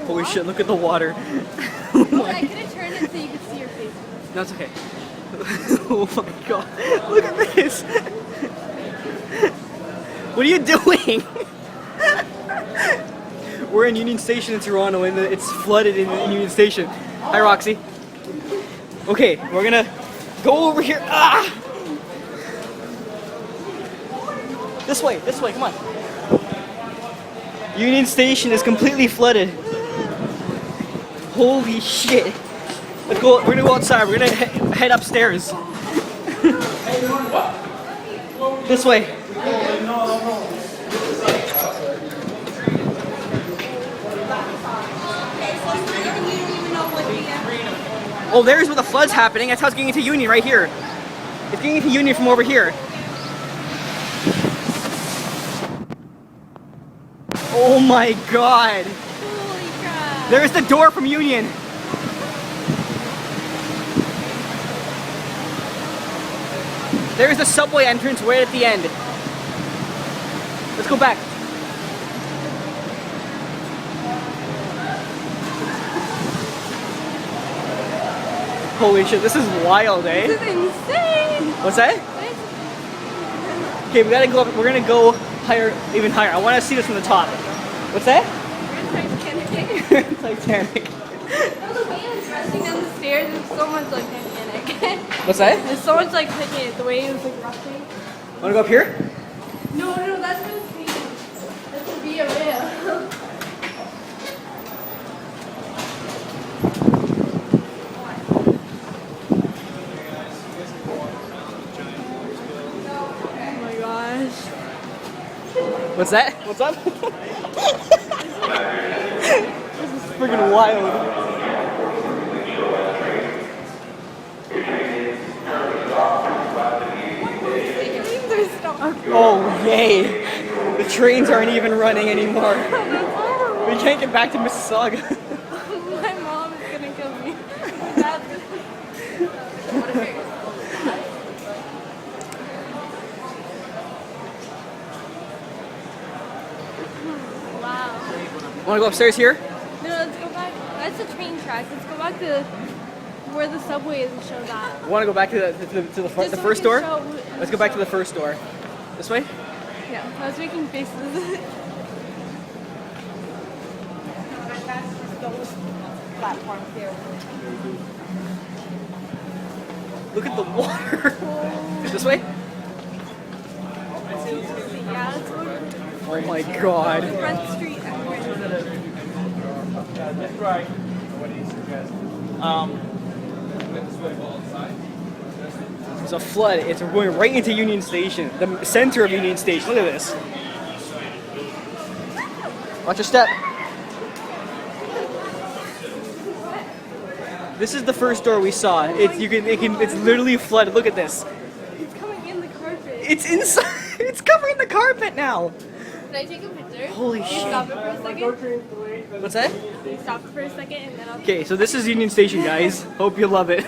Holy shit, look at the water. I could have turned it so you could see your face. No, it's okay. Oh my god. Look at this. What are you doing? We're in Union Station in Toronto and it's flooded in Union Station. Hi, Roxy. Okay, we're gonna go over here. Ah! This way, come on. Union Station is completely flooded. Holy shit. Let's go, we're gonna go outside, we're gonna head upstairs. This way. Oh, there's where the flood's happening. That's how it's getting into Union, right here. It's getting into Union from over here. Oh my god. Holy crap. There's the door from Union. There's the subway entrance right at the end. Let's go back. Holy shit, this is wild, eh? This is insane. What's that? Okay, we gotta go up, we're gonna go higher, even higher. I wanna see this from the top. What's that? We're Titanic. Titanic. The way it's rushing down the stairs is so much like Titanic. What's that? There's so much like Titanic. The way it was like rushing. Wanna go up here? No, that's just me. That's the Via Rail. Oh my gosh. What's that? What's up? This is freaking wild. They're stuck. Oh, yay. The trains aren't even running anymore. We can't get back to Mississauga. My mom is gonna kill me. My dad's gonna. Wow. Wanna go upstairs here? No, let's go back. That's the train tracks. Let's go back to where the subway is and show that. Wanna go back to the Just so first we door? can show- Let's go back to the first door. This way? Yeah, I was making faces. Platforms there. Look at the water. This way? Yeah, let's go to Oh my god. Front Street. There's a flood. It's going right into Union Station. The center of Union Station. Look at this. Watch your step. This is the first door we saw. It's literally flooded. Look at this. It's coming in the carpet. It's inside. It's covering the carpet now. Can I take a picture? Holy Can you shit. stop it for a second? What's that? Can you stop it for a second and then I'll. Okay, so this is Union Station, guys. Hope you love it.